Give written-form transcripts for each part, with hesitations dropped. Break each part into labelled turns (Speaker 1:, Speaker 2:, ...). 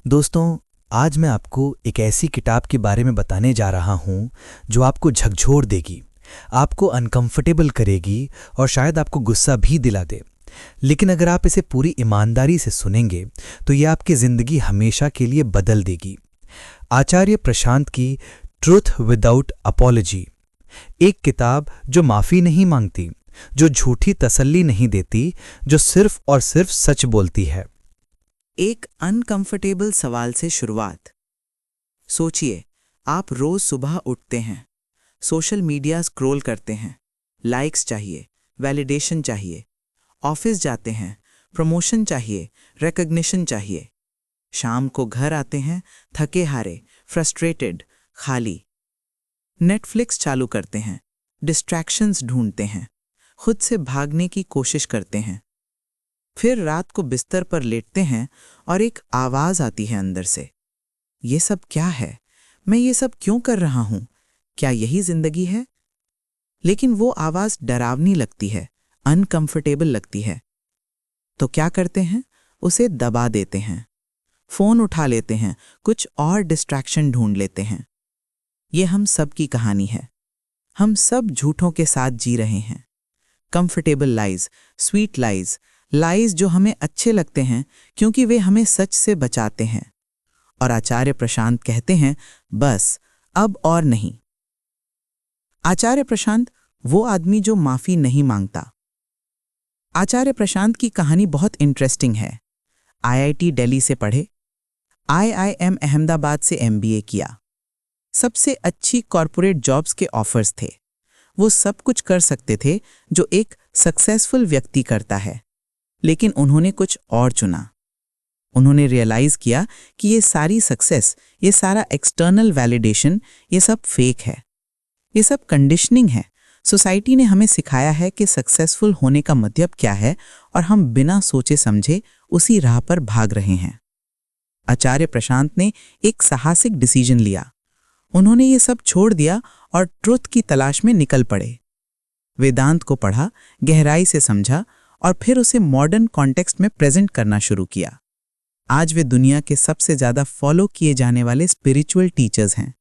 Speaker 1: दोस्तों, आज मैं आपको एक ऐसी किताब के बारे में बताने जा रहा हूँ जो आपको झकझोर देगी, आपको अनकंफर्टेबल करेगी और शायद आपको गुस्सा भी दिला दे। लेकिन अगर आप इसे पूरी ईमानदारी से सुनेंगे तो ये आपकी ज़िंदगी हमेशा के लिए बदल देगी। आचार्य प्रशांत की ट्रूथ विदाउट अपॉलजी, एक किताब जो माफ़ी नहीं मांगती, जो झूठी तसल्ली नहीं देती, जो सिर्फ और सिर्फ सच बोलती है।
Speaker 2: एक अनकंफर्टेबल सवाल से शुरुआत। सोचिए, आप रोज सुबह उठते हैं, सोशल मीडिया स्क्रॉल करते हैं, लाइक्स चाहिए, वैलिडेशन चाहिए, ऑफिस जाते हैं, प्रमोशन चाहिए, रिकॉग्निशन चाहिए। शाम को घर आते हैं, थके हारे, फ्रस्ट्रेटेड, खाली। नेटफ्लिक्स चालू करते हैं, डिस्ट्रैक्शंस ढूंढते हैं, खुद से भागने की कोशिश करते हैं। फिर रात को बिस्तर पर लेटते हैं और एक आवाज आती है अंदर से, ये सब क्या है? मैं ये सब क्यों कर रहा हूं? क्या यही जिंदगी है? लेकिन वो आवाज डरावनी लगती है, अनकंफर्टेबल लगती है। तो क्या करते हैं? उसे दबा देते हैं, फोन उठा लेते हैं, कुछ और डिस्ट्रैक्शन ढूंढ लेते हैं। ये हम सब की कहानी है। हम सब झूठों के साथ जी रहे हैं। Comfortable lies, sweet lies, lies जो हमें अच्छे लगते हैं क्योंकि वे हमें सच से बचाते हैं। और आचार्य प्रशांत कहते हैं, बस अब और नहीं। आचार्य प्रशांत, वो आदमी जो माफी नहीं मांगता। आचार्य प्रशांत की कहानी बहुत इंटरेस्टिंग है। आईआईटी दिल्ली से पढ़े, आईआईएम अहमदाबाद से एमबीए किया। सबसे अच्छी कॉरपोरेट जॉब्स के ऑफर्स थे। वो सब कुछ कर सकते थे जो एक सक्सेसफुल व्यक्ति करता है, लेकिन उन्होंने कुछ और चुना। उन्होंने रियलाइज किया कि ये सारी सक्सेस, ये सारा एक्सटर्नल वैलिडेशन, ये सब फेक है, ये सब कंडीशनिंग है। सोसाइटी ने हमें सिखाया है कि सक्सेसफुल होने का मतलब क्या है और हम बिना सोचे समझे उसी राह पर भाग रहे हैं। आचार्य प्रशांत ने एक साहसिक डिसीजन लिया। उन्होंने ये सब छोड़ दिया और ट्रुथ की तलाश में निकल पड़े। वेदांत को पढ़ा, गहराई से समझा और फिर उसे मॉडर्न कॉन्टेक्स्ट में प्रेजेंट करना शुरू किया। आज वे दुनिया के सबसे ज़्यादा फॉलो किए जाने वाले स्पिरिचुअल टीचर्स हैं,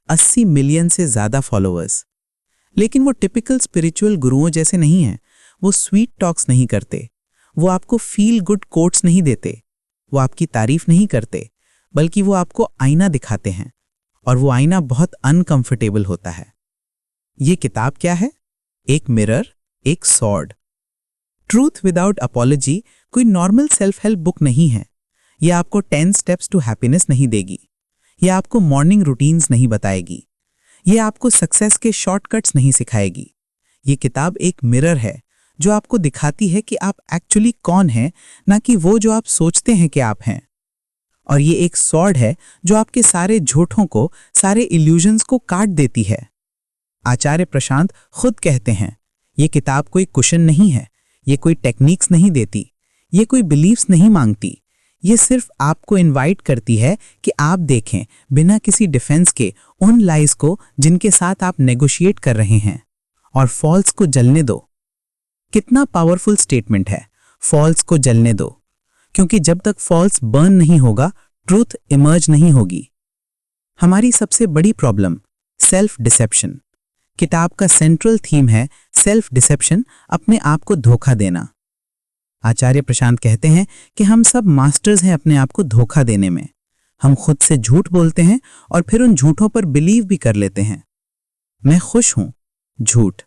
Speaker 2: 80 मिलियन से ज़्यादा फॉलोअर्स। लेकिन वो टिपिकल स्पिरिचुअल गुरुओं जैसे नहीं हैं। वो स्वीट टॉक्स नहीं करते, वो आपको फील गुड कोट्स नहीं देते, वो आपकी तारीफ नहीं करते, बल्कि वो आपको आईना दिखाते हैं, और वो आईना बहुत अनकंफर्टेबल होता है। ये किताब क्या है? एक मिरर, एक सॉर्ड। ट्रूथ विदाउट अपॉलजी कोई नॉर्मल सेल्फ हेल्प बुक नहीं है। यह आपको 10 स्टेप्स टू हैप्पीनेस नहीं देगी। यह आपको मॉर्निंग रूटीन्स नहीं बताएगी। यह आपको सक्सेस के शॉर्टकट्स नहीं सिखाएगी। ये किताब एक मिरर है जो आपको दिखाती है कि आप एक्चुअली कौन हैं, ना कि वो जो आप सोचते हैं कि आप हैं। और ये एक सॉर्ड है जो आपके सारे झूठों को, सारे इल्यूजन्स को काट देती है। आचार्य प्रशांत खुद कहते हैं, ये किताब कोई कुशन नहीं है, ये कोई टेक्निक्स नहीं देती, ये कोई बिलीव्स नहीं मांगती। ये सिर्फ आपको इनवाइट करती है कि आप देखें बिना किसी डिफेंस के उन लाइज को जिनके साथ आप नेगोशिएट कर रहे हैं, और फॉल्स को जलने दो। कितना पावरफुल स्टेटमेंट है, फॉल्स को जलने दो, क्योंकि जब तक फॉल्स बर्न नहीं होगा, ट्रूथ इमर्ज नहीं होगी। हमारी सबसे बड़ी प्रॉब्लम सेल्फ डिसेप्शन। किताब का सेंट्रल थीम है सेल्फ डिसेप्शन, अपने आप को धोखा देना। आचार्य प्रशांत कहते हैं कि हम सब मास्टर्स हैं अपने आप को धोखा देने में। हम खुद से झूठ बोलते हैं और फिर उन झूठों पर बिलीव भी कर लेते हैं। मैं खुश हूं, झूठ।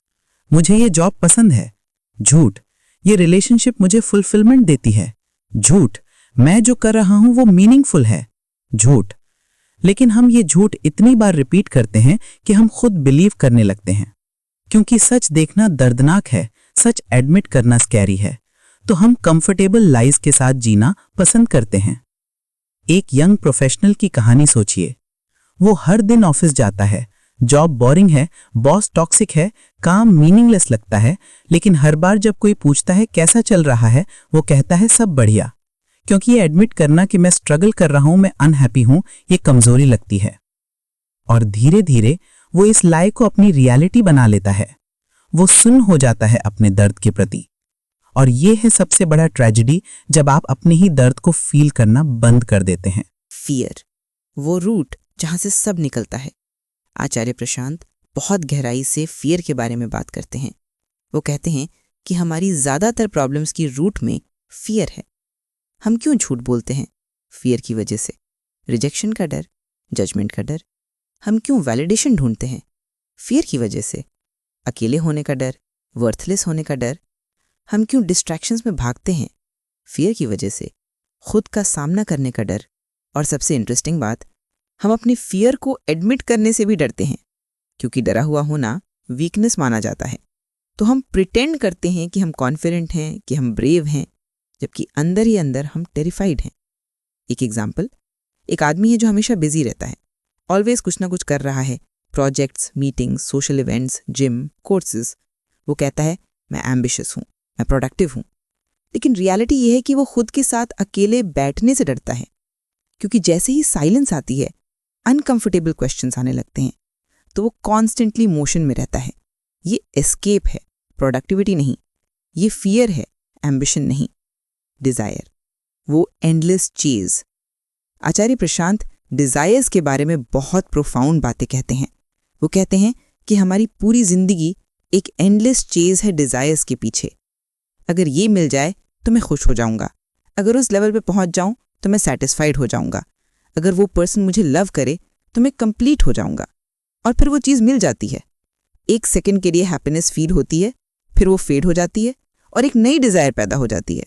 Speaker 2: मुझे ये जॉब पसंद है, झूठ। ये रिलेशनशिप मुझे फुलफिलमेंट देती है, झूठ। मैं जो कर रहा हूं वो मीनिंगफुल है, झूठ। लेकिन हम ये झूठ इतनी बार रिपीट करते हैं कि हम खुद बिलीव करने लगते हैं। क्योंकि सच देखना दर्दनाक है, सच एडमिट करना स्कैरी है, तो हम कंफर्टेबल लाइज के साथ जीना पसंद करते हैं। एक यंग प्रोफेशनल की कहानी सोचिए। वो हर दिन ऑफिस जाता है, जॉब बोरिंग है, बॉस टॉक्सिक है, काम मीनिंगलेस लगता है, लेकिन हर बार जब कोई पूछता है कैसा चल रहा है, वो कहता है सब बढ़िया। क्योंकि ये एडमिट करना कि मैं स्ट्रगल कर रहा हूं, मैं अनहैप्पी हूं, ये कमजोरी लगती है। और धीरे धीरे वो इस लाई को अपनी रियलिटी बना लेता है। वो सुन्न हो जाता है अपने दर्द के प्रति। और ये है सबसे बड़ा ट्रेजेडी, जब आप अपने ही दर्द को फील करना बंद कर देते हैं। फियर, वो रूट जहाँ से सब निकलता है। आचार्य प्रशांत बहुत गहराई से फियर के बारे में बात करते हैं। वो कहते हैं कि हमारी ज़्यादातर प्रॉब्लम्स की रूट में फियर है। हम क्यों झूठ बोलते हैं? फियर की वजह से। रिजेक्शन का डर, जजमेंट का डर। हम क्यों वैलिडेशन ढूंढते हैं? फियर की वजह से। अकेले होने का डर, वर्थलेस होने का डर। हम क्यों डिस्ट्रैक्शंस में भागते हैं? फियर की वजह से। खुद का सामना करने का डर। और सबसे इंटरेस्टिंग बात, हम अपने फियर को एडमिट करने से भी डरते हैं, क्योंकि डरा हुआ होना वीकनेस माना जाता है। तो हम प्रिटेंड करते हैं कि हम कॉन्फिडेंट हैं, कि हम ब्रेव हैं, जबकि अंदर ही अंदर हम टेरिफाइड हैं। एक एग्जाम्पल, एक आदमी है जो हमेशा बिजी रहता है, ऑलवेज कुछ ना कुछ कर रहा है, projects, meetings, social events, gym, courses. वो कहता है मैं एम्बिशियस हूँ, मैं प्रोडक्टिव हूँ, लेकिन रियलिटी ये है कि वो खुद के साथ अकेले बैठने से डरता है, क्योंकि जैसे ही साइलेंस आती है, अनकंफर्टेबल क्वेश्चंस आने लगते हैं, तो वो कॉन्स्टेंटली मोशन में रहता है। ये एस्केप है, प्रोडक्टिविटी नहीं। ये फियर है, एम्बिशन नहीं। डिज़ायर, वो एंडलेस चेज। आचार्य प्रशांत डिज़ायर्स के बारे में बहुत प्रोफाउंड बातें कहते हैं। वो कहते हैं कि हमारी पूरी जिंदगी एक एंडलेस चेज है डिज़ायर्स के पीछे। अगर ये मिल जाए तो मैं खुश हो जाऊंगा, अगर उस लेवल पे पहुंच जाऊं तो मैं सेटिस्फाइड हो जाऊंगा, अगर वो पर्सन मुझे लव करे तो मैं कंप्लीट हो जाऊंगा। और फिर वो चीज़ मिल जाती है। एक सेकंड के लिए हैप्पीनेस फील होती है, फिर वो फेड हो जाती है और एक नई डिज़ायर पैदा हो जाती है।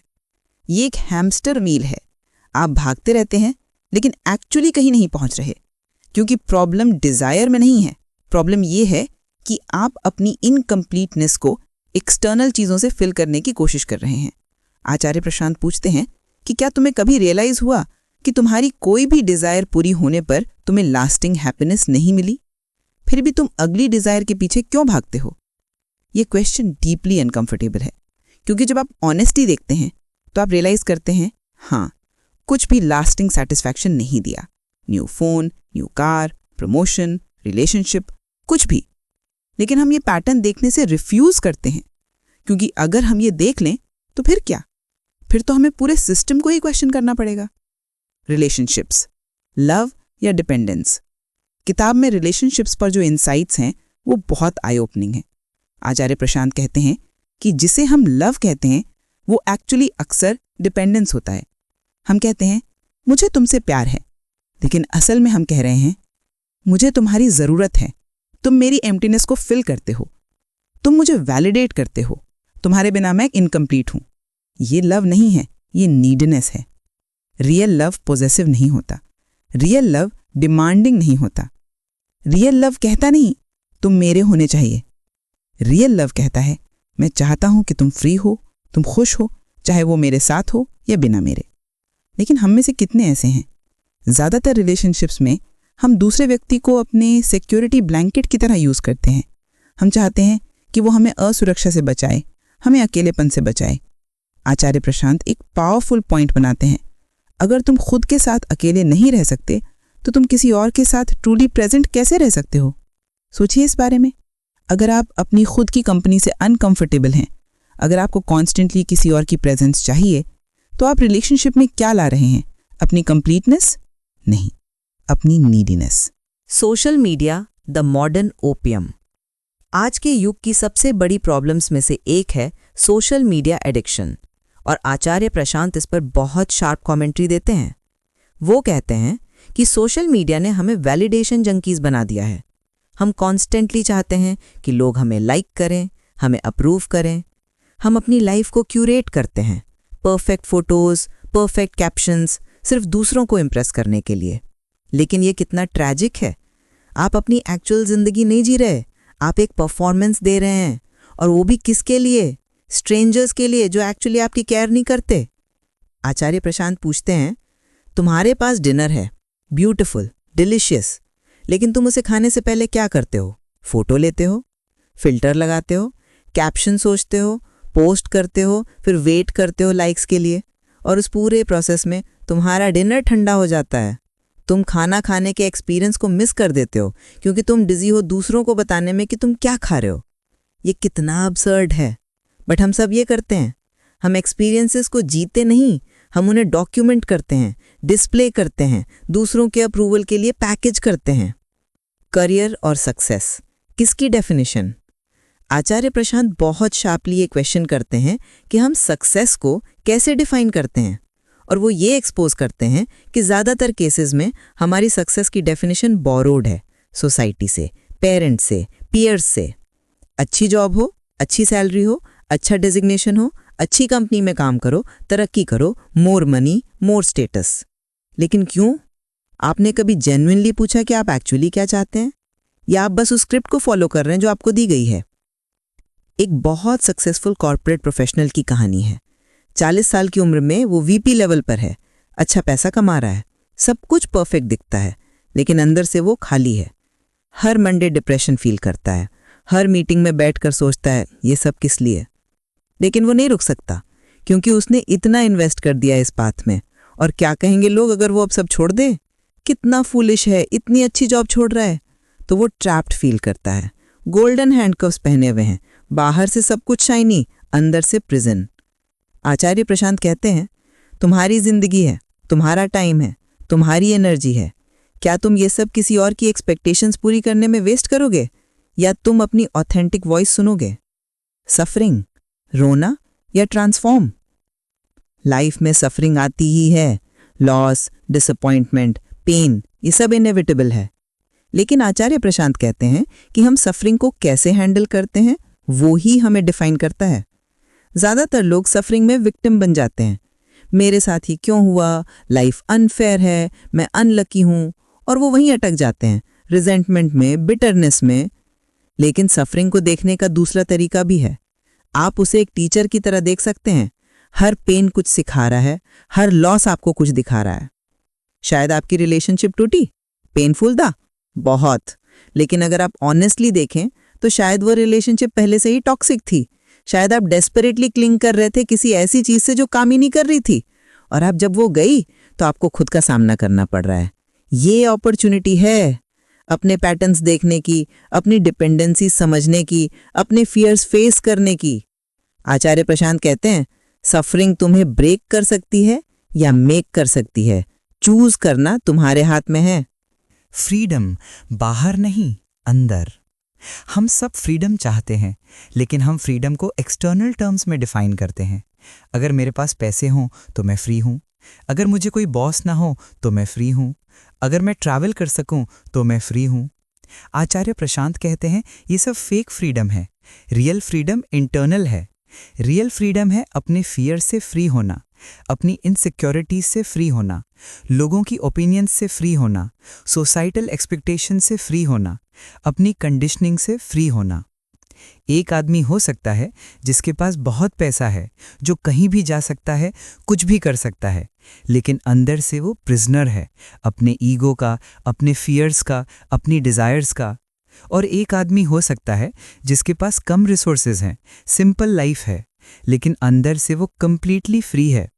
Speaker 2: ये एक हैमस्टर व्हील है। आप भागते रहते हैं लेकिन एक्चुअली कहीं नहीं पहुंच रहे, क्योंकि प्रॉब्लम डिज़ायर में नहीं है। प्रॉब्लम ये है कि आप अपनी इनकम्प्लीटनेस को एक्सटर्नल चीज़ों से फिल करने की कोशिश कर रहे हैं। आचार्य प्रशांत पूछते हैं कि क्या तुम्हें कभी रियलाइज हुआ कि तुम्हारी कोई भी डिज़ायर पूरी होने पर तुम्हें लास्टिंग हैप्पीनेस नहीं मिली? फिर भी तुम अगली डिज़ायर के पीछे क्यों भागते हो? ये क्वेश्चन डीपली अनकंफर्टेबल है, क्योंकि जब आप ऑनेस्टी देखते हैं तो आप रियलाइज करते हैं, हाँ, कुछ भी लास्टिंग सेटिस्फैक्शन नहीं दिया। New phone, new car, promotion, relationship, कुछ भी। लेकिन हम ये पैटर्न देखने से रिफ्यूज करते हैं, क्योंकि अगर हम ये देख लें तो फिर क्या? फिर तो हमें पूरे सिस्टम को ही क्वेश्चन करना पड़ेगा। रिलेशनशिप्स, लव या डिपेंडेंस। किताब में रिलेशनशिप्स पर जो इनसाइट्स हैं वो बहुत आई ओपनिंग है। आचार्य प्रशांत कहते हैं कि जिसे हम लव कहते हैं वो एक्चुअली अक्सर डिपेंडेंस होता है। हम कहते हैं मुझे तुमसे प्यार है, लेकिन असल में हम कह रहे हैं मुझे तुम्हारी ज़रूरत है, तुम मेरी एम्प्टीनेस को फिल करते हो, तुम मुझे वैलिडेट करते हो, तुम्हारे बिना मैं इनकम्प्लीट हूँ। ये लव नहीं है, ये नीडनेस है। रियल लव पॉजेसिव नहीं होता, रियल लव डिमांडिंग नहीं होता। रियल लव कहता नहीं तुम मेरे होने चाहिए। रियल लव कहता है मैं चाहता हूं कि तुम फ्री हो, तुम खुश हो, चाहे वो मेरे साथ हो या बिना मेरे। लेकिन हम में से कितने ऐसे हैं? ज़्यादातर रिलेशनशिप्स में हम दूसरे व्यक्ति को अपने सिक्योरिटी ब्लैंकेट की तरह यूज़ करते हैं। हम चाहते हैं कि वो हमें असुरक्षा से बचाए, हमें अकेलेपन से बचाए। आचार्य प्रशांत एक पावरफुल पॉइंट बनाते हैं, अगर तुम खुद के साथ अकेले नहीं रह सकते तो तुम किसी और के साथ ट्रूली प्रेजेंट कैसे रह सकते हो? सोचिए इस बारे में। अगर आप अपनी खुद की कंपनी से अनकंफर्टेबल हैं, अगर आपको कॉन्स्टेंटली किसी और की प्रेजेंस चाहिए, तो आप रिलेशनशिप में क्या ला रहे हैं? अपनी कंप्लीटनेस? नहीं, अपनी neediness.
Speaker 3: Social media the modern opium. आज के युग की सबसे बड़ी प्रॉब्लम्स में से एक है सोशल मीडिया एडिक्शन, और आचार्य प्रशांत इस पर बहुत शार्प कमेंट्री देते हैं। वो कहते हैं कि सोशल मीडिया ने हमें वैलिडेशन जंकीज बना दिया है। हम कॉन्स्टेंटली चाहते हैं कि लोग हमें लाइक करें, हमें अप्रूव करें। हम अपनी लाइफ को क्यूरेट करते हैं, परफेक्ट फोटोज़, परफेक्ट कैप्शंस, सिर्फ दूसरों को इम्प्रेस करने के लिए। लेकिन ये कितना ट्रैजिक है। आप अपनी एक्चुअल ज़िंदगी नहीं जी रहे, आप एक परफॉर्मेंस दे रहे हैं, और वो भी किसके लिए? स्ट्रेंजर्स के लिए, जो एक्चुअली आपकी केयर नहीं करते। आचार्य प्रशांत पूछते हैं, तुम्हारे पास डिनर है, ब्यूटिफुल, डिलिशियस, लेकिन तुम उसे खाने से पहले क्या करते हो? फोटो लेते हो, फिल्टर लगाते हो, कैप्शन सोचते हो, पोस्ट करते हो, फिर वेट करते हो लाइक्स के लिए, और उस पूरे प्रोसेस में तुम्हारा डिनर ठंडा हो जाता है। तुम खाना खाने के एक्सपीरियंस को मिस कर देते हो, क्योंकि तुम बिजी हो दूसरों को बताने में कि तुम क्या खा रहे हो। ये कितना अब्सर्ड है, बट हम सब ये करते हैं। हम एक्सपीरियंसेस को जीते नहीं, हम उन्हें डॉक्यूमेंट करते हैं, डिस्प्ले करते हैं, दूसरों के अप्रूवल के लिए पैकेज करते हैं। करियर और सक्सेस, किसकी डेफिनेशन? आचार्य प्रशांत बहुत शार्पली ये क्वेश्चन करते हैं कि हम सक्सेस को कैसे डिफाइन करते हैं, और वो ये एक्सपोज करते हैं कि ज़्यादातर केसेस में हमारी सक्सेस की डेफिनेशन बोरोड है, सोसाइटी से, पेरेंट्स से, पीयर्स से। अच्छी जॉब हो, अच्छी सैलरी हो, अच्छा डेजिग्नेशन हो, अच्छी कंपनी में काम करो, तरक्की करो, मोर मनी, मोर स्टेटस। लेकिन क्यों? आपने कभी जेन्युइनली पूछा कि आप एक्चुअली क्या चाहते हैं, या आप बस उस स्क्रिप्ट को फॉलो कर रहे हैं जो आपको दी गई है? एक बहुत सक्सेसफुल कॉर्पोरेट प्रोफेशनल की कहानी है। 40 साल की उम्र में वो वीपी लेवल पर है, अच्छा पैसा कमा रहा है, सब कुछ परफेक्ट दिखता है, लेकिन अंदर से वो खाली है। हर मंडे डिप्रेशन फील करता है, हर मीटिंग में बैठकर सोचता है ये सब किस लिए। लेकिन वो नहीं रुक सकता, क्योंकि उसने इतना इन्वेस्ट कर दिया इस पाथ में। और क्या कहेंगे लोग अगर वो अब सब छोड़ दे? कितना फूलिश है, इतनी अच्छी जॉब छोड़ रहा है। तो वो ट्रैप्ड फील करता है। गोल्डन हैंडकफ्स पहने हुए हैं, बाहर से सब कुछ शाइनी, अंदर से प्रिजन। आचार्य प्रशांत कहते हैं, तुम्हारी जिंदगी है, तुम्हारा टाइम है, तुम्हारी एनर्जी है। क्या तुम ये सब किसी और की एक्सपेक्टेशंस पूरी करने में वेस्ट करोगे, या तुम अपनी ऑथेंटिक वॉइस सुनोगे? सफरिंग, रोना या ट्रांसफॉर्म? लाइफ में सफरिंग आती ही है, लॉस, डिसअपॉइंटमेंट, पेन, ये सब इनएविटेबल है। लेकिन आचार्य प्रशांत कहते हैं कि हम सफरिंग को कैसे हैंडल करते हैं वो ही हमें डिफाइन करता है। ज़्यादातर लोग सफरिंग में विक्टिम बन जाते हैं। मेरे साथ ही क्यों हुआ, लाइफ अनफेयर है, मैं अनलकी हूँ, और वो वहीं अटक जाते हैं, रिजेंटमेंट में, बिटरनेस में। लेकिन सफरिंग को देखने का दूसरा तरीका भी है। आप उसे एक टीचर की तरह देख सकते हैं। हर पेन कुछ सिखा रहा है, हर लॉस आपको कुछ दिखा रहा है। शायद आपकी रिलेशनशिप टूटी, पेनफुल था बहुत, लेकिन अगर आप ऑनेस्टली देखें तो शायद वो रिलेशनशिप पहले से ही टॉक्सिक थी। शायद आप डेस्परेटली क्लिंग कर रहे थे किसी ऐसी चीज से जो काम ही नहीं कर रही थी, और अब जब वो गई तो आपको खुद का सामना करना पड़ रहा है। ये अपॉर्चुनिटी है अपने पैटर्न्स देखने की, अपनी डिपेंडेंसी समझने की, अपने फियर्स फेस करने की। आचार्य प्रशांत कहते हैं, सफरिंग तुम्हें ब्रेक कर सकती है या मेक कर सकती है, चूज करना तुम्हारे हाथ में है।
Speaker 1: फ्रीडम बाहर नहीं, अंदर। हम सब फ्रीडम चाहते हैं, लेकिन हम फ्रीडम को एक्सटर्नल टर्म्स में डिफाइन करते हैं। अगर मेरे पास पैसे हों तो मैं फ्री हूँ, अगर मुझे कोई बॉस ना हो तो मैं फ्री हूँ, अगर मैं ट्रैवल कर सकूं तो मैं फ्री हूँ। आचार्य प्रशांत कहते हैं ये सब फेक फ्रीडम है। रियल फ्रीडम इंटरनल है। रियल फ्रीडम है अपने फियर से फ्री होना, अपनी इनसिक्योरिटीज से फ्री होना, लोगों की ओपिनियंस से फ्री होना, सोसाइटल एक्सपेक्टेशन से फ्री होना, अपनी कंडीशनिंग से फ्री होना। एक आदमी हो सकता है जिसके पास बहुत पैसा है, जो कहीं भी जा सकता है, कुछ भी कर सकता है, लेकिन अंदर से वो प्रिजनर है अपने ईगो का, अपने फियर्स का, अपनी डिज़ायर्स का। और एक आदमी हो सकता है जिसके पास कम रिसोर्सेज हैं, सिंपल लाइफ है, लेकिन अंदर से वो कंप्लीटली फ्री है।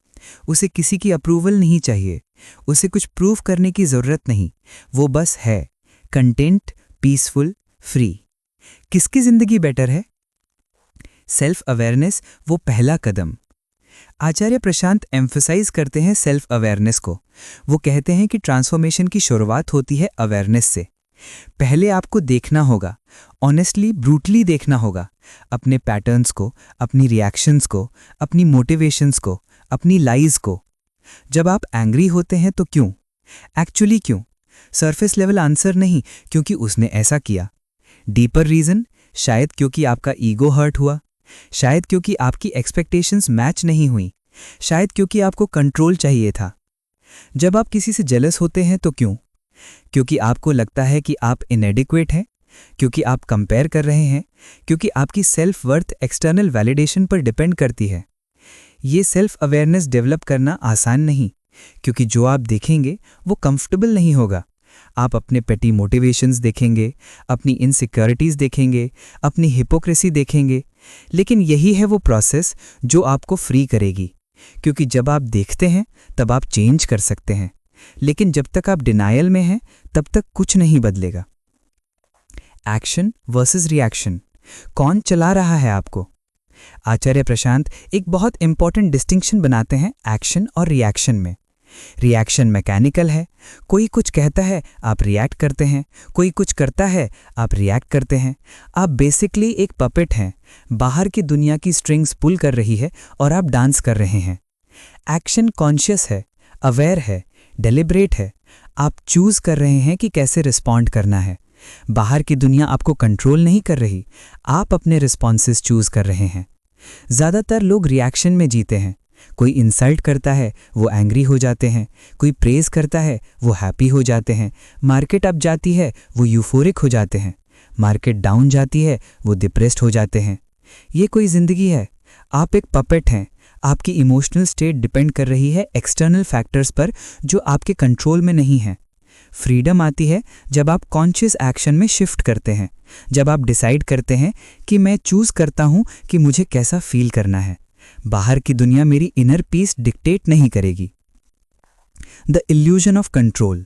Speaker 1: उसे किसी की अप्रूवल नहीं चाहिए, उसे कुछ प्रूव करने की ज़रूरत नहीं, वो बस है, कंटेंट, पीसफुल, फ्री। किसकी ज़िंदगी बेटर है? सेल्फ अवेयरनेस वो पहला कदम। आचार्य प्रशांत एम्फसाइज करते हैं सेल्फ अवेयरनेस को। वो कहते हैं कि ट्रांसफॉर्मेशन की शुरुआत होती है अवेयरनेस से। पहले आपको देखना होगा, ऑनेस्टली, ब्रूटली देखना होगा, अपने पैटर्न्स को, अपनी रिएक्शंस को, अपनी मोटिवेशंस को, अपनी लाइज को। जब आप एंग्री होते हैं तो क्यों? एक्चुअली क्यों? सरफेस लेवल आंसर नहीं, क्योंकि उसने ऐसा किया। डीपर रीजन, शायद क्योंकि आपका ईगो हर्ट हुआ, शायद क्योंकि आपकी एक्सपेक्टेशंस मैच नहीं हुई, शायद क्योंकि आपको कंट्रोल चाहिए था। जब आप किसी से जेलस होते हैं तो क्यों? क्योंकि आपको लगता है कि आप इनएडिक्वेट हैं, क्योंकि आप कंपेयर कर रहे हैं, क्योंकि आपकी सेल्फ वर्थ एक्सटर्नल वैलिडेशन पर डिपेंड करती है। ये सेल्फ अवेयरनेस डेवलप करना आसान नहीं, क्योंकि जो आप देखेंगे वो कंफर्टेबल नहीं होगा। आप अपने पेटी मोटिवेशंस देखेंगे, अपनी इनसिक्योरिटीज़ देखेंगे, अपनी हिपोक्रेसी देखेंगे, लेकिन यही है वो प्रोसेस जो आपको फ्री करेगी। क्योंकि जब आप देखते हैं तब आप चेंज कर सकते हैं, लेकिन जब तक आप डिनायल में हैं तब तक कुछ नहीं बदलेगा। एक्शन वर्सेस रिएक्शन, कौन चला रहा है आपको? आचार्य प्रशांत एक बहुत इंपॉर्टेंट डिस्टिंक्शन बनाते हैं एक्शन और रिएक्शन में। रिएक्शन मैकेनिकल है, कोई कुछ कहता है आप रिएक्ट करते हैं, कोई कुछ करता है आप रिएक्ट करते हैं। आप बेसिकली एक पपेट हैं, बाहर की दुनिया की स्ट्रिंग्स पुल कर रही है और आप डांस कर रहे हैं। एक्शन कॉन्शियस है, अवेयर है, डेलिब्रेट है, आप चूज कर रहे हैं कि कैसे रिस्पॉन्ड करना है। बाहर की दुनिया आपको कंट्रोल नहीं कर रही, आप अपने रिस्पॉन्सेस चूज कर रहे हैं। ज़्यादातर लोग रिएक्शन में जीते हैं। कोई इंसल्ट करता है वो एंग्री हो जाते हैं, कोई प्रेज करता है वो हैप्पी हो जाते हैं, मार्केट अप जाती है वो यूफोरिक हो जाते हैं, मार्केट डाउन जाती है वो डिप्रेस्ड हो जाते हैं। ये कोई ज़िंदगी है? आप एक पपेट हैं। आपकी इमोशनल स्टेट डिपेंड कर रही है एक्सटर्नल फैक्टर्स पर जो आपके कंट्रोल में नहीं है। फ्रीडम आती है जब आप कॉन्शियस एक्शन में शिफ्ट करते हैं, जब आप डिसाइड करते हैं कि मैं चूज करता हूं कि मुझे कैसा फील करना है। बाहर की दुनिया मेरी इनर पीस डिक्टेट नहीं करेगी। The illusion of control.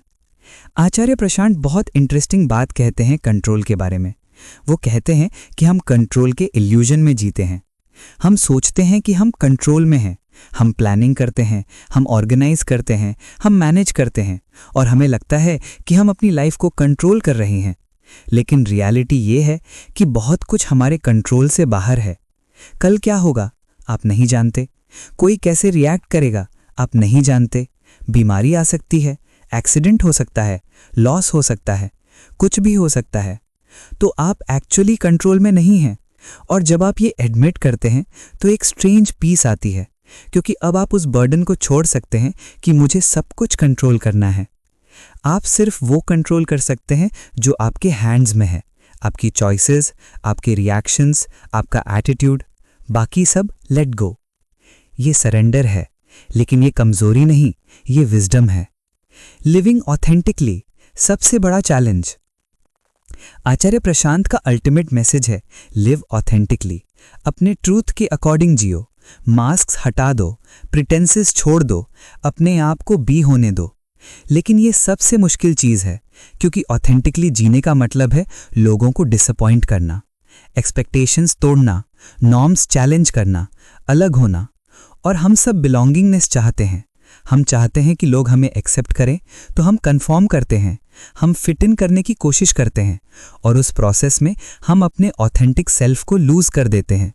Speaker 1: Acharya Prashant बहुत इंटरेस्टिंग बात कहते हैं कंट्रोल के बारे में। वो कहते हैं कि हम कंट्रोल के इल्यूजन में जीते हैं। हम सोचते हैं कि हम कंट्रोल में हैं, हम प्लानिंग करते हैं, हम ऑर्गेनाइज करते हैं, हम मैनेज करते हैं और हमें लगता है कि हम अपनी लाइफ को कंट्रोल कर रहे हैं। लेकिन रियलिटी ये है कि बहुत कुछ हमारे कंट्रोल से बाहर है। कल क्या होगा आप नहीं जानते, कोई कैसे रिएक्ट करेगा आप नहीं जानते, बीमारी आ सकती है, एक्सीडेंट हो सकता है, लॉस हो सकता है, कुछ भी हो सकता है। तो आप एक्चुअली कंट्रोल में नहीं हैं। और जब आप ये एडमिट करते हैं तो एक स्ट्रेंज पीस आती है, क्योंकि अब आप उस बर्डन को छोड़ सकते हैं कि मुझे सब कुछ कंट्रोल करना है। आप सिर्फ वो कंट्रोल कर सकते हैं जो आपके हैंड्स में है, आपकी चॉइसेस, आपके रिएक्शंस, आपका एटीट्यूड। बाकी सब लेट गो। ये सरेंडर है, लेकिन ये कमजोरी नहीं, ये विजडम है। लिविंग ऑथेंटिकली सबसे बड़ा चैलेंज। आचार्य प्रशांत का अल्टीमेट मैसेज है लिव ऑथेंटिकली। अपने ट्रूथ के अकॉर्डिंग जियो, मास्क हटा दो, प्रिटेंसेस छोड़ दो, अपने आप को बी होने दो। लेकिन ये सबसे मुश्किल चीज़ है, क्योंकि ऑथेंटिकली जीने का मतलब है लोगों को डिसअपॉइंट करना, एक्सपेक्टेशंस तोड़ना, नॉर्म्स चैलेंज करना, अलग होना। और हम सब बिलोंगिंगनेस चाहते हैं। हम चाहते हैं कि लोग हमें एक्सेप्ट करें, तो हम कन्फर्म करते हैं, हम फिट इन करने की कोशिश करते हैं और उस प्रोसेस में हम अपने ऑथेंटिक सेल्फ को लूज कर देते हैं।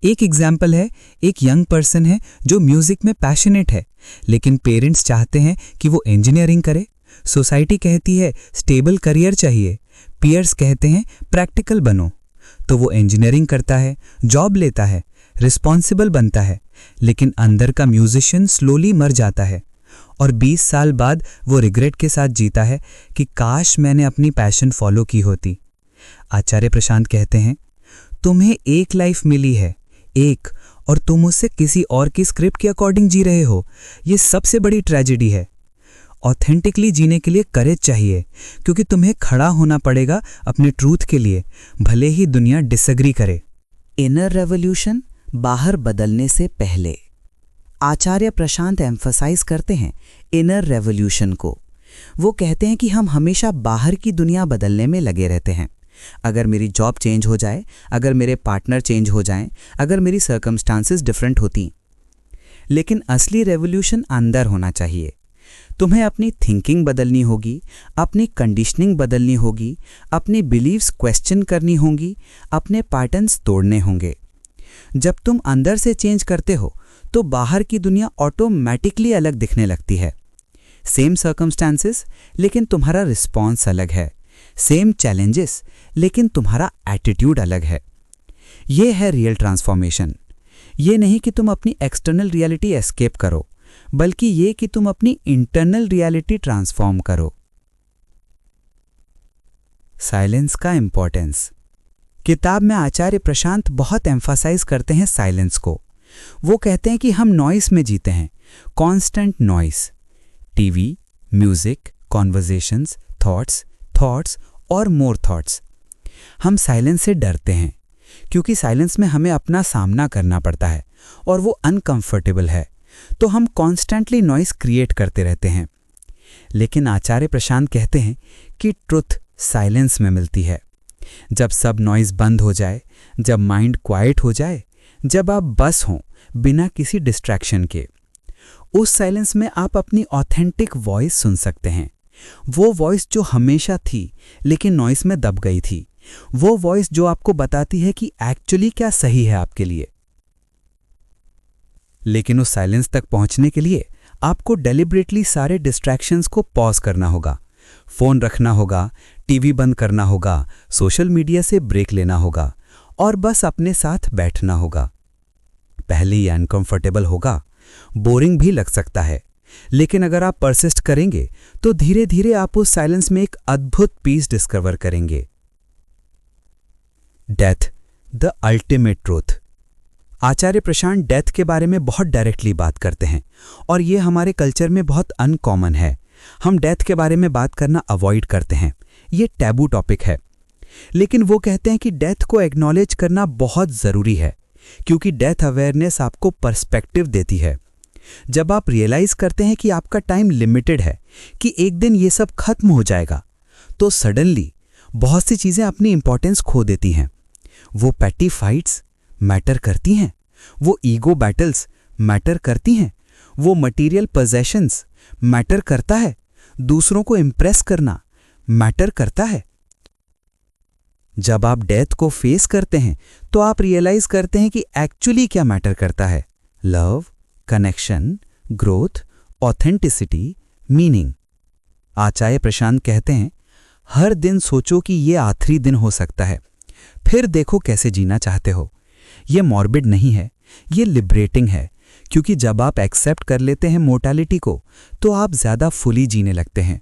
Speaker 1: एक एग्जाम्पल है, एक यंग पर्सन है जो म्यूजिक में पैशनेट है, लेकिन पेरेंट्स चाहते हैं कि वो इंजीनियरिंग करे, सोसाइटी कहती है स्टेबल करियर चाहिए, पीयर्स कहते हैं प्रैक्टिकल बनो। तो वो इंजीनियरिंग करता है, जॉब लेता है, रिस्पॉन्सिबल बनता है, लेकिन अंदर का म्यूजिशियन स्लोली मर जाता है और 20 साल बाद वो रिग्रेट के साथ जीता है कि काश मैंने अपनी पैशन फॉलो की होती। आचार्य प्रशांत कहते हैं तुम्हें एक लाइफ मिली है, एक, और तुम उससे किसी और की स्क्रिप्ट के अकॉर्डिंग जी रहे हो। ये सबसे बड़ी ट्रेजेडी है। ऑथेंटिकली जीने के लिए करेज चाहिए, क्योंकि तुम्हें खड़ा होना पड़ेगा अपने ट्रूथ के लिए, भले ही दुनिया डिसएग्री करे।
Speaker 2: इनर रेवोल्यूशन बाहर बदलने से पहले। आचार्य प्रशांत एम्फसाइज करते हैं इनर रेवोल्यूशन को। वो कहते हैं कि हम हमेशा बाहर की दुनिया बदलने में लगे रहते हैं। अगर मेरी जॉब चेंज हो जाए, अगर मेरे पार्टनर चेंज हो जाएं, अगर मेरी सर्कमस्टांसेस डिफरेंट होती। लेकिन असली रेवोल्यूशन अंदर होना चाहिए। तुम्हें अपनी थिंकिंग बदलनी होगी, अपनी कंडीशनिंग बदलनी होगी, अपनी बिलीव्स क्वेश्चन करनी होंगी, अपने पैटर्न्स तोड़ने होंगे। जब तुम अंदर से चेंज करते हो तो बाहर की दुनिया ऑटोमेटिकली अलग दिखने लगती है। सेम सर्कमस्टांसेस, लेकिन तुम्हारा रिस्पॉन्स अलग है। सेम चैलेंजेस, लेकिन तुम्हारा एटीट्यूड अलग है। ये है रियल ट्रांसफॉर्मेशन। ये नहीं कि तुम अपनी एक्सटर्नल रियलिटी एस्केप करो, बल्कि ये कि तुम अपनी इंटरनल रियलिटी ट्रांसफॉर्म करो। साइलेंस का इंपॉर्टेंस। किताब में आचार्य प्रशांत बहुत एम्फसाइज करते हैं साइलेंस को। वो कहते हैं कि हम नॉइस में जीते हैं, constant noise. TV, music, conversations, thoughts और मोर थॉट्स। हम साइलेंस से डरते हैं, क्योंकि साइलेंस में हमें अपना सामना करना पड़ता है और वो अनकंफर्टेबल है, तो हम कॉन्स्टेंटली नॉइस क्रिएट करते रहते हैं। लेकिन आचार्य प्रशांत कहते हैं कि ट्रुथ साइलेंस में मिलती है। जब सब नॉइस बंद हो जाए, जब माइंड क्वाइट हो जाए,
Speaker 4: जब आप बस हों बिना किसी डिस्ट्रैक्शन के। उस साइलेंस में आप अपनी ऑथेंटिक वॉइस सुन सकते हैं, वो वॉइस जो हमेशा थी लेकिन नॉइस में दब गई थी, वो वॉइस जो आपको बताती है कि एक्चुअली क्या सही है आपके लिए। लेकिन उस साइलेंस तक पहुंचने के लिए आपको डेलिब्रेटली सारे डिस्ट्रैक्शंस को पॉज करना होगा, फोन रखना होगा, टीवी बंद करना होगा, सोशल मीडिया से ब्रेक लेना होगा और बस अपने साथ बैठना होगा। पहले ये अनकंफर्टेबल होगा, बोरिंग भी लग सकता है, लेकिन अगर आप परसिस्ट करेंगे तो धीरे धीरे आप उस साइलेंस में एक अद्भुत पीस डिस्कवर करेंगे। Death, the ultimate truth. Acharya Prashant death के बारे में बहुत डायरेक्टली बात करते हैं और ये हमारे कल्चर में बहुत अनकॉमन है। हम डेथ के बारे में बात करना अवॉइड करते हैं, ये टैबू टॉपिक है। लेकिन वो कहते हैं कि डेथ को एक्नॉलेज करना बहुत ज़रूरी है, क्योंकि डेथ अवेयरनेस आपको पर्सपेक्टिव देती है। जब आप रियलाइज करते हैं कि आपका टाइम लिमिटेड है, कि एक दिन ये सब खत्म हो जाएगा, तो सडनली बहुत सी चीज़ें अपनी इंपॉर्टेंस खो देती हैं। वो पैटी फाइट्स मैटर करती हैं, वो ईगो बैटल्स मैटर करती हैं, वो मटेरियल पोजेशंस मैटर करता है, दूसरों को इम्प्रेस करना मैटर करता है। जब आप डेथ को फेस करते हैं तो आप रियलाइज करते हैं कि एक्चुअली क्या मैटर करता है। Love, connection, growth, authenticity, meaning. Acharya Prashant कहते हैं, हर दिन सोचो कि ये आखिरी दिन हो सकता है, फिर देखो कैसे जीना चाहते हो। ये मॉर्बिड नहीं है, ये लिबरेटिंग है, क्योंकि जब आप एक्सेप्ट कर लेते हैं मोर्टैलिटी को तो आप ज्यादा फुली जीने लगते हैं।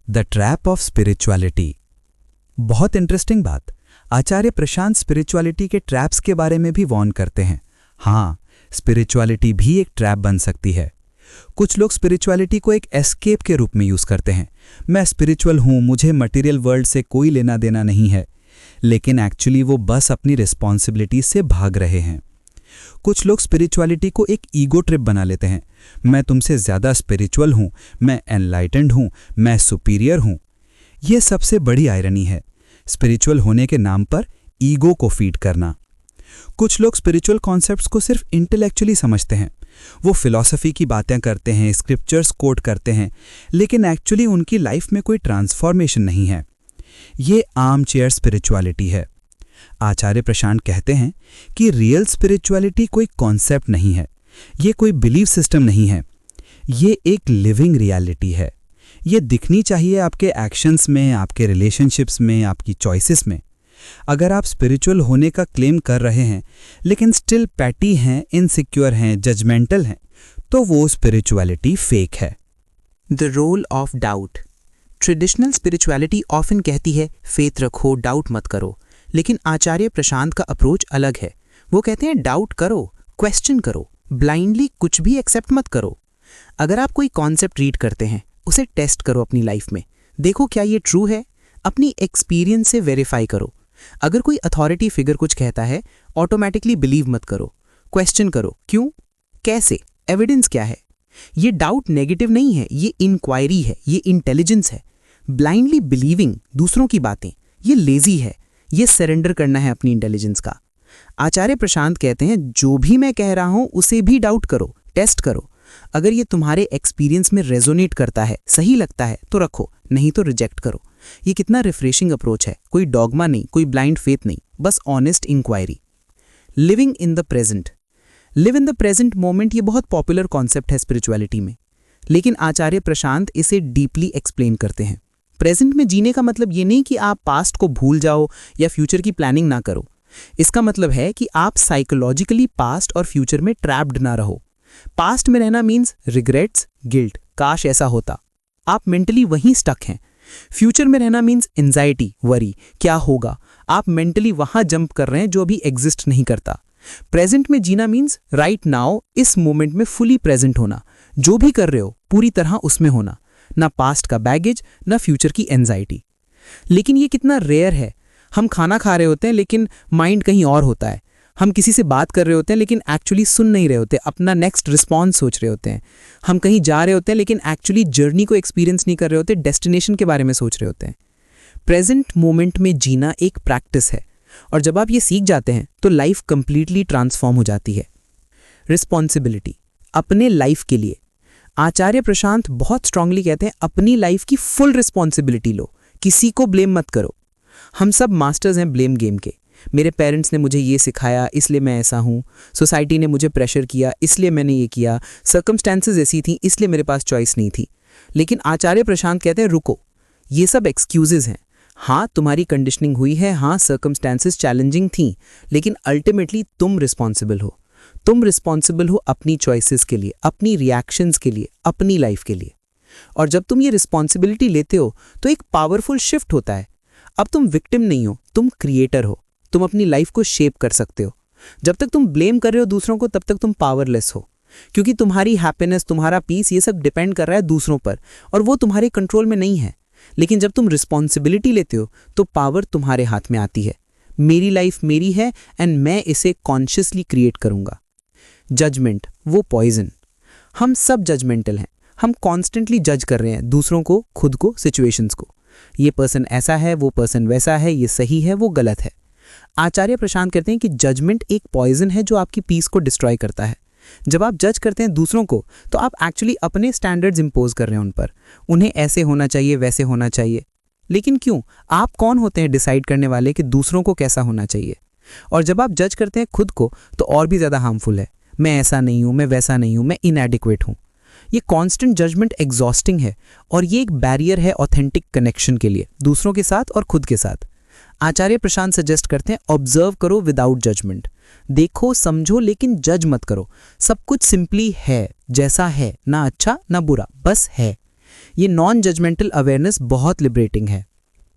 Speaker 4: The trap of spirituality. बहुत इंटरेस्टिंग बात, आचार्य प्रशांत स्पिरिचुअलिटी के ट्रैप्स के बारे में भी वॉर्न करते हैं। हाँ, स्पिरिचुअलिटी भी एक ट्रैप बन सकती है। कुछ लोग स्पिरिचुअलिटी को एक एस्केप के रूप में यूज करते हैं। मैं स्पिरिचुअल हूं, मुझे मटेरियल वर्ल्ड से कोई लेना देना नहीं है, लेकिन एक्चुअली वो बस अपनी रिस्पॉन्सिबिलिटी से भाग रहे हैं। कुछ लोग स्पिरिचुअलिटी को एक ईगो ट्रिप बना लेते हैं। मैं तुमसे ज्यादा स्पिरिचुअल हूं, मैं एनलाइटेंड हूं, मैं सुपीरियर हूं। यह सबसे बड़ी आयरनी है, स्पिरिचुअल होने के नाम पर ईगो को फीड करना। कुछ लोग स्पिरिचुअल कॉन्सेप्ट्स को सिर्फ इंटेलेक्चुअली समझते हैं। वो फिलॉसफी की बातें करते हैं, स्क्रिप्चर्स कोट करते हैं, लेकिन एक्चुअली उनकी लाइफ में कोई ट्रांसफॉर्मेशन नहीं है। ये आर्म चेयर स्पिरिचुअलिटी है। आचार्य प्रशांत कहते हैं कि रियल स्पिरिचुअलिटी कोई कॉन्सेप्ट नहीं है, ये कोई बिलीफ सिस्टम नहीं है, ये एक लिविंग रियलिटी है। ये दिखनी चाहिए आपके एक्शंस में, आपके रिलेशनशिप्स में, आपकी चॉइसेस में। अगर आप स्पिरिचुअल होने का क्लेम कर रहे हैं लेकिन स्टिल पैटी हैं, इनसिक्योर हैं, जजमेंटल हैं, तो वो स्पिरिचुअलिटी फेक है।
Speaker 2: The role of doubt. Traditional spirituality often कहती है फेथ रखो, डाउट मत करो, लेकिन आचार्य प्रशांत का अप्रोच अलग है। वो कहते हैं डाउट करो, क्वेश्चन करो, ब्लाइंडली कुछ भी एक्सेप्ट मत करो। अगर आप कोई कॉन्सेप्ट रीड करते हैं, उसे टेस्ट करो अपनी लाइफ में, देखो क्या ये ट्रू है, अपनी एक्सपीरियंस से वेरीफाई करो। अगर कोई अथॉरिटी फिगर कुछ कहता है, ऑटोमेटिकली बिलीव मत करो, क्वेश्चन करो, क्यों, कैसे, एविडेंस क्या है। ये डाउट नेगेटिव नहीं है, ये इंक्वायरी है, ये इंटेलिजेंस है। ब्लाइंडली बिलीविंग दूसरों की बातें, ये लेजी है, ये सरेंडर करना है अपनी इंटेलिजेंस का। आचार्य प्रशांत कहते हैं जो भी मैं कह रहा हूं उसे भी डाउट करो, टेस्ट करो। अगर ये तुम्हारे एक्सपीरियंस में रेजोनेट करता है, सही लगता है तो रखो, नहीं तो रिजेक्ट करो। ये कितना रिफ्रेशिंग अप्रोच है, कोई डॉगमा नहीं, कोई ब्लाइंड फेथ नहीं, बस honest inquiry. Living in the present. Live in the present moment, ये बहुत पॉपुलर कॉन्सेप्ट है स्पिरिचुअलिटी में, लेकिन आचार्य प्रशांत इसे डीपली एक्सप्लेन करते हैं। प्रेजेंट में जीने का मतलब ये नहीं कि आप पास्ट को भूल जाओ या फ्यूचर की प्लानिंग ना करो। इसका मतलब है कि आप साइकोलॉजिकली पास्ट और फ्यूचर में ट्रैप्ड ना रहो। पास्ट में रहना मीन्स रिग्रेट्स, गिल्ट, काश ऐसा होता, आप मेंटली वहीं स्टक हैं। फ्यूचर में रहना मीन्स एंजाइटी, वरी, क्या होगा, आप मेंटली वहां जंप कर रहे हैं जो अभी एग्जिस्ट नहीं करता। प्रेजेंट में जीना मीन्स राइट नाउ, इस मोमेंट में फुली प्रेजेंट होना, जो भी कर रहे हो पूरी तरह उसमें होना, ना पास्ट का बैगेज, ना फ्यूचर की एंजाइटी। लेकिन ये कितना रेयर है। हम खाना खा रहे होते हैं लेकिन माइंड कहीं और होता है। हम किसी से बात कर रहे होते हैं लेकिन एक्चुअली सुन नहीं रहे होते, अपना नेक्स्ट रिस्पॉन्स सोच रहे होते हैं। हम कहीं जा रहे होते हैं लेकिन एक्चुअली जर्नी को एक्सपीरियंस नहीं कर रहे होते, डेस्टिनेशन के बारे में सोच रहे होते हैं। प्रेजेंट मोमेंट में जीना एक प्रैक्टिस है। और जब आप ये सीख जाते हैं तो लाइफ कंप्लीटली ट्रांसफॉर्म हो जाती है। रिस्पॉन्सिबिलिटी अपने लाइफ के लिए। आचार्य प्रशांत बहुत स्ट्रांगली कहते हैं अपनी लाइफ की फुल रिस्पॉन्सिबिलिटी लो, किसी को ब्लेम मत करो। हम सब मास्टर्स हैं ब्लेम गेम के। मेरे पेरेंट्स ने मुझे ये सिखाया इसलिए मैं ऐसा हूँ, सोसाइटी ने मुझे प्रेशर किया इसलिए मैंने ये किया, सर्कमस्टेंसेस ऐसी थी इसलिए मेरे पास चॉइस नहीं थी। लेकिन आचार्य प्रशांत कहते हैं रुको, ये सब एक्सक्यूजेज हैं। हाँ तुम्हारी कंडीशनिंग हुई है, हाँ सर्कमस्टेंसेस चैलेंजिंग थी, लेकिन अल्टीमेटली तुम रिस्पॉन्सिबल हो। तुम रिस्पॉन्सिबल हो अपनी चॉइसेस के लिए, अपनी रिएक्शंस के लिए, अपनी लाइफ के लिए। और जब तुम ये रिस्पॉन्सिबिलिटी लेते हो तो एक पावरफुल शिफ्ट होता है। अब तुम विक्टिम नहीं हो, तुम क्रिएटर हो। तुम अपनी लाइफ को शेप कर सकते हो। जब तक तुम ब्लेम कर रहे हो दूसरों को, तब तक तुम पावरलेस हो, क्योंकि तुम्हारी हैप्पीनेस, तुम्हारा पीस, ये सब डिपेंड कर रहा है दूसरों पर और वो तुम्हारे कंट्रोल में नहीं है। लेकिन जब तुम रिस्पॉन्सिबिलिटी लेते हो तो पावर तुम्हारे हाथ में आती है। मेरी लाइफ मेरी है एंड मैं इसे कॉन्शियसली क्रिएट करूंगा। जजमेंट वो पॉइजन। हम सब जजमेंटल हैं। हम कॉन्स्टेंटली जज कर रहे हैं दूसरों को, खुद को, सिचुएशंस को। ये पर्सन ऐसा है, वो पर्सन वैसा है, ये सही है, वो गलत है। आचार्य प्रशांत कहते हैं कि जजमेंट एक पॉइजन है जो आपकी पीस को डिस्ट्रॉय करता है। जब आप जज करते हैं दूसरों को तो आप एक्चुअली अपने स्टैंडर्ड्स इंपोज कर रहे हैं उन पर। उन्हें ऐसे होना चाहिए, वैसे होना चाहिए। लेकिन क्यों? आप कौन होते हैं डिसाइड करने वाले कि दूसरों को कैसा होना चाहिए? और जब आप जज करते हैं खुद को तो और भी ज़्यादा हार्मफुल है। मैं ऐसा नहीं हूँ, मैं वैसा नहीं हूँ, मैं इनएडिक्वेट हूँ। ये कॉन्स्टेंट जजमेंट एग्जॉस्टिंग है और ये एक बैरियर है ऑथेंटिक कनेक्शन के लिए, दूसरों के साथ और खुद के साथ। आचार्य प्रशांत सजेस्ट करते हैं ऑब्जर्व करो विदाउट जजमेंट। देखो, समझो, लेकिन जज मत करो। सब कुछ सिंपली है, जैसा है, ना अच्छा ना बुरा, बस है। ये नॉन जजमेंटल अवेयरनेस बहुत लिबरेटिंग है।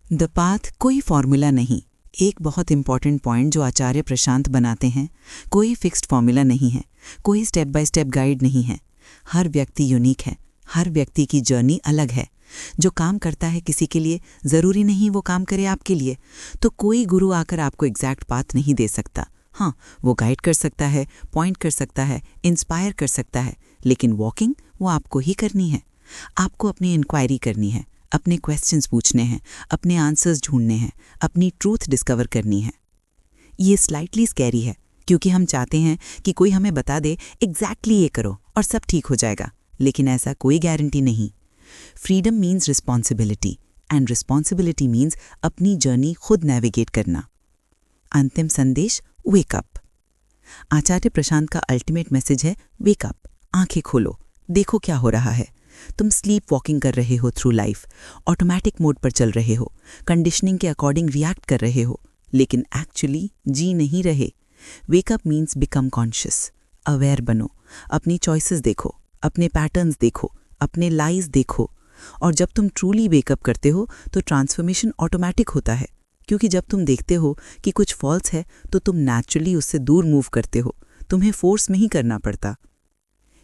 Speaker 3: द पाथ कोई फॉर्मूला नहीं। एक बहुत इंपॉर्टेंट पॉइंट जो आचार्य प्रशांत बनाते हैं, कोई फिक्स्ड फॉर्मूला नहीं है, कोई स्टेप बाय स्टेप गाइड नहीं है। हर व्यक्ति यूनिक है, हर व्यक्ति की जर्नी अलग है। जो काम करता है किसी के लिए, ज़रूरी नहीं वो काम करे आपके लिए। तो कोई गुरु आकर आपको एग्जैक्ट पाथ नहीं दे सकता। हाँ, वो गाइड कर सकता है, पॉइंट कर सकता है, इंस्पायर कर सकता है, लेकिन वॉकिंग वो आपको ही करनी है। आपको अपनी इंक्वायरी करनी है, अपने क्वेश्चंस पूछने हैं, अपने आंसर्स ढूंढने हैं, अपनी ट्रूथ डिस्कवर करनी है। ये स्लाइटली स्कैरी है क्योंकि हम चाहते हैं कि कोई हमें बता दे एग्जैक्टली ये करो और सब ठीक हो जाएगा, लेकिन ऐसा कोई गारंटी नहीं। Freedom means responsibility and responsibility means अपनी जर्नी खुद नेविगेट करना। अंतिम संदेश, वेक अप। आचार्य प्रशांत का अल्टीमेट मैसेज है वेक अप। आंखें खोलो, देखो क्या हो रहा है। तुम स्लीप वॉकिंग कर रहे हो थ्रू लाइफ, ऑटोमेटिक मोड पर चल रहे हो, कंडीशनिंग के अकॉर्डिंग रिएक्ट कर रहे हो, लेकिन एक्चुअली जी नहीं रहे। Wake up means become conscious. Aware बनो, अपनी चॉइसेस देखो, अपने पैटर्न्स देखो, अपने लाइज देखो। और जब तुम ट्रूली वेकअप करते हो तो ट्रांसफॉर्मेशन ऑटोमेटिक होता है, क्योंकि जब तुम देखते हो कि कुछ फॉल्स है तो तुम नेचुरली उससे दूर मूव करते हो। तुम्हें फोर्स नहीं करना पड़ता।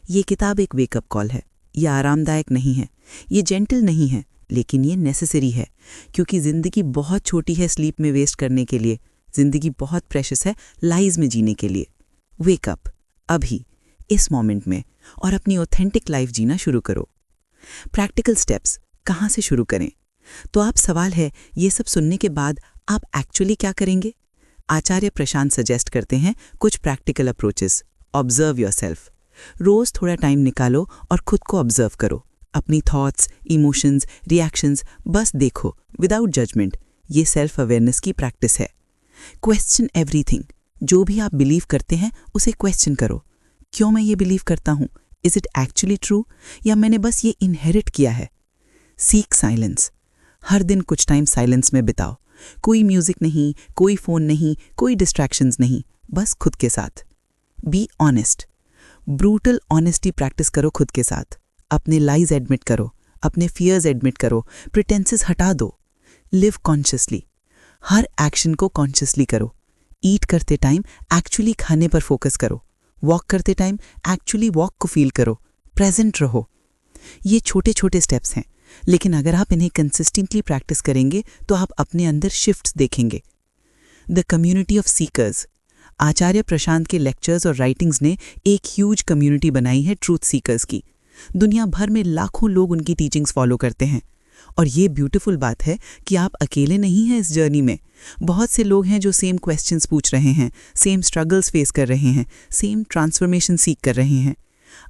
Speaker 3: ये किताब एक वेकअप कॉल है। ये आरामदायक नहीं है, ये जेंटल नहीं है, लेकिन ये नेसेसरी है, क्योंकि ज़िंदगी बहुत छोटी है स्लीप में वेस्ट करने के लिए। ज़िंदगी बहुत प्रेशियस है लाइज में जीने के लिए। वेकअप अभी, इस मोमेंट में, और अपनी ऑथेंटिक लाइफ जीना शुरू करो। प्रैक्टिकल स्टेप्स कहाँ से शुरू करें? तो आप सवाल है, ये सब सुनने के बाद आप एक्चुअली क्या करेंगे? आचार्य प्रशांत सजेस्ट करते हैं कुछ प्रैक्टिकल अप्रोचेस। Observe yourself. रोज थोड़ा टाइम निकालो और खुद को ऑब्जर्व करो। अपनी थॉट्स, इमोशंस, रिएक्शंस बस देखो विदाउट जजमेंट। ये सेल्फ अवेयरनेस की प्रैक्टिस है। Question everything. जो भी आप बिलीव करते हैं उसे क्वेश्चन करो। क्यों मैं ये बिलीव करता हूँ? इज इट एक्चुअली ट्रू, या मैंने बस ये इनहेरिट किया है? Seek silence. हर दिन कुछ टाइम साइलेंस में बिताओ। कोई म्यूजिक नहीं, कोई फोन नहीं, कोई डिस्ट्रैक्शंस नहीं, बस खुद के साथ। Be honest. Brutal honesty practice करो खुद के साथ। अपने लाइज एडमिट करो, अपने फियर्स एडमिट करो, प्रिटेंसेस हटा दो। Live consciously. हर एक्शन को कॉन्शियसली करो। ईट करते टाइम एक्चुअली खाने पर फोकस करो। वॉक करते टाइम एक्चुअली वॉक को फील करो। प्रेजेंट रहो। ये छोटे छोटे स्टेप्स हैं, लेकिन अगर आप इन्हें कंसिस्टेंटली प्रैक्टिस करेंगे तो आप अपने अंदर शिफ्ट्स देखेंगे। The community of seekers. Acharya Prashant के लेक्चर्स और राइटिंग्स ने एक ह्यूज कम्युनिटी बनाई है ट्रूथ सीकर्स की। दुनिया भर में लाखों लोग उनकी टीचिंग्स फॉलो करते हैं
Speaker 2: और ये ब्यूटीफुल बात है कि आप अकेले नहीं हैं इस जर्नी में। बहुत से लोग हैं जो सेम क्वेश्चंस पूछ रहे हैं, सेम स्ट्रगल्स फेस कर रहे हैं, सेम ट्रांसफॉर्मेशन सीख कर रहे हैं।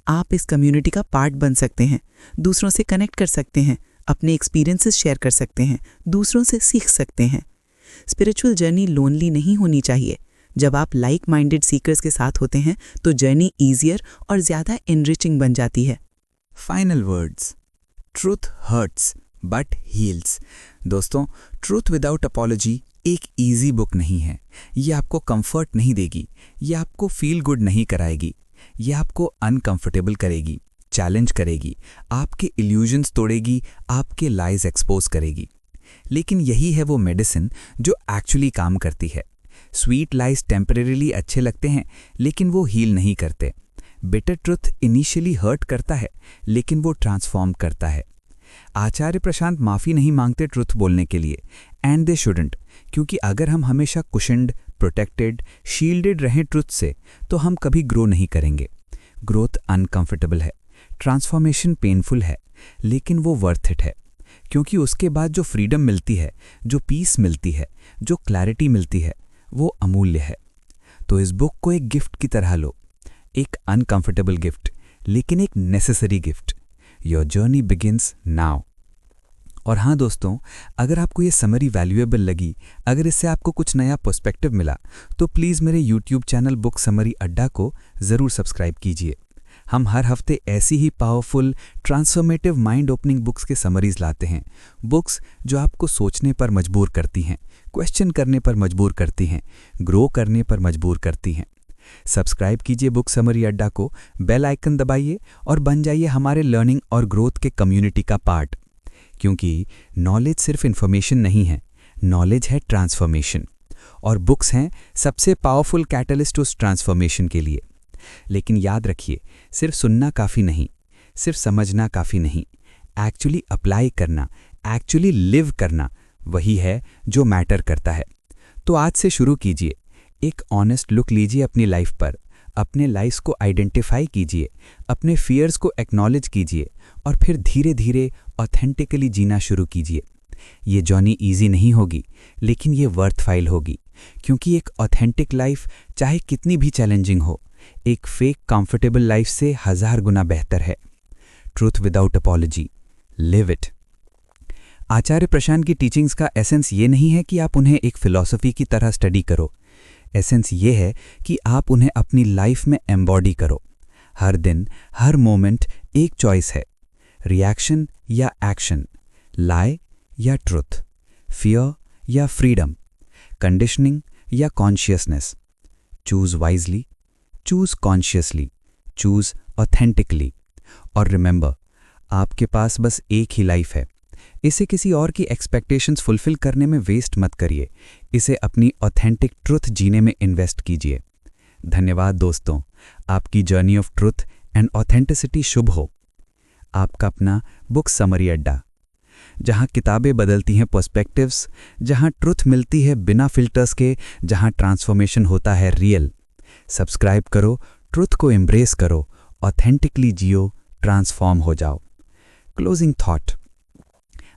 Speaker 2: आप इस कम्युनिटी का पार्ट बन सकते हैं, दूसरों से कनेक्ट कर सकते हैं, अपने एक्सपीरियंसेस शेयर कर सकते हैं, दूसरों से सीख सकते हैं। स्पिरिचुअल जर्नी लोनली नहीं होनी चाहिए। जब आप लाइक माइंडेड सीकर्स के साथ होते हैं तो जर्नी ईजियर और ज़्यादा एनरिचिंग बन जाती है।
Speaker 4: Final words, truth hurts but heals. दोस्तों, ट्रूथ विदाउट अपॉलॉजी एक इजी बुक नहीं है। ये आपको कंफर्ट नहीं देगी, ये आपको फील गुड नहीं कराएगी, ये आपको अनकंफर्टेबल करेगी, चैलेंज करेगी, आपके इल्यूजन्स तोड़ेगी, आपके लाइज एक्सपोज करेगी। लेकिन यही है वो मेडिसिन जो एक्चुअली काम करती है। स्वीट लाइज टेम्परेरीली अच्छे लगते हैं लेकिन वो हील नहीं करते। बिटर ट्रुथ इनिशियली हर्ट करता है लेकिन वो ट्रांसफॉर्म करता है। आचार्य प्रशांत माफ़ी नहीं मांगते ट्रुथ बोलने के लिए, एंड दे शुडंट, क्योंकि अगर हम हमेशा कुशन्ड, प्रोटेक्टेड, शील्डेड रहें ट्रुथ से तो हम कभी ग्रो नहीं करेंगे। ग्रोथ अनकंफर्टेबल है, ट्रांसफॉर्मेशन पेनफुल है, लेकिन वो वर्थ इट है, क्योंकि उसके बाद जो फ्रीडम मिलती है, जो पीस मिलती है, जो क्लैरिटी मिलती है, वो अमूल्य है। तो इस बुक को एक गिफ्ट की तरह लो, एक अनकंफर्टेबल गिफ्ट लेकिन एक necessary gift. Your journey begins now. और हाँ दोस्तों, अगर आपको ये समरी वैल्यूएबल लगी, अगर इससे आपको कुछ नया पर्सपेक्टिव मिला, तो प्लीज़ मेरे यूट्यूब चैनल बुक समरी अड्डा को ज़रूर सब्सक्राइब कीजिए। हम हर हफ्ते ऐसी ही powerful, transformative, mind opening books के समरीज लाते हैं। बुक्स जो आपको सोचने पर मजबूर करती हैं, क्वेश्चन करने पर मजबूर करती हैं, ग्रो करने पर मजबूर करती हैं। सब्सक्राइब कीजिए बुक समरी अड्डा को, बेल आइकन दबाइए और बन जाइए हमारे लर्निंग और ग्रोथ के कम्युनिटी का पार्ट। क्योंकि नॉलेज सिर्फ इन्फॉर्मेशन नहीं है, नॉलेज है ट्रांसफॉर्मेशन, और बुक्स हैं सबसे पावरफुल कैटलिस्ट उस ट्रांसफॉर्मेशन के लिए। लेकिन याद रखिए, सिर्फ सुनना काफ़ी नहीं, सिर्फ समझना काफ़ी नहीं, एक्चुअली अप्लाई करना, एक्चुअली लिव करना, वही है जो मैटर करता है। तो आज से शुरू कीजिए, एक ऑनेस्ट लुक लीजिए अपनी लाइफ पर, अपने लाइफ्स को आइडेंटिफाई कीजिए, अपने फियर्स को एक्नॉलेज कीजिए और फिर धीरे धीरे ऑथेंटिकली जीना शुरू कीजिए। ये जर्नी ईजी नहीं होगी, लेकिन ये वर्थफाइल होगी, क्योंकि एक ऑथेंटिक लाइफ चाहे कितनी भी चैलेंजिंग हो, एक फेक कंफर्टेबल लाइफ से 1000 गुना बेहतर है। Truth without apology, live it. Acharya Prashant की टीचिंग्स का एसेंस ये नहीं है कि आप उन्हें एक फिलॉसफी की तरह स्टडी करो। एसेंस ये है कि आप उन्हें अपनी लाइफ में एम्बॉडी करो। हर दिन, हर मोमेंट एक चॉइस है, रिएक्शन या एक्शन, लाई या ट्रुथ, फियर या फ्रीडम, कंडीशनिंग या consciousness. Choose wisely, choose consciously, choose authentically. और रिमेंबर, आपके पास बस एक ही लाइफ है। इसे किसी और की एक्सपेक्टेशंस फुलफिल करने में वेस्ट मत करिए, इसे अपनी ऑथेंटिक ट्रुथ जीने में इन्वेस्ट कीजिए। धन्यवाद दोस्तों, आपकी journey of truth and authenticity शुभ हो। आपका अपना बुक समरी अड्डा, जहां किताबें बदलती हैं पर्सपेक्टिव्स, जहां ट्रुथ मिलती है बिना फिल्टर्स के, जहां ट्रांसफॉर्मेशन होता है रियल। सब्सक्राइब करो, ट्रुथ को एम्ब्रेस करो, ऑथेंटिकली जियो, ट्रांसफॉर्म हो जाओ। क्लोजिंग थॉट,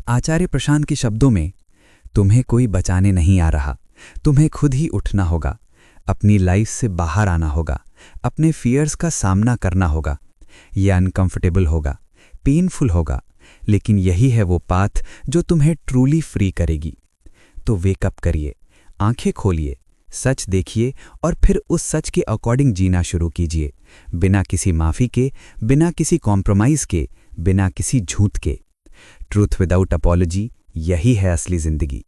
Speaker 4: आचार्य प्रशांत के शब्दों में, तुम्हें कोई बचाने नहीं आ रहा, तुम्हें खुद ही उठना होगा, अपनी लाइफ से बाहर आना होगा, अपने फियर्स का सामना करना होगा। यह अनकंफर्टेबल होगा, पेनफुल होगा, लेकिन यही है वो पाथ जो तुम्हें ट्रूली फ्री करेगी। तो वेकअप करिए, आंखें खोलिए, सच देखिए और फिर उस सच के अकॉर्डिंग जीना शुरू कीजिए, बिना किसी माफ़ी के, बिना किसी कॉम्प्रोमाइज़ के, बिना किसी झूठ के। ट्रूथ विदाउट अपॉलॉजी, यही है असली जिंदगी।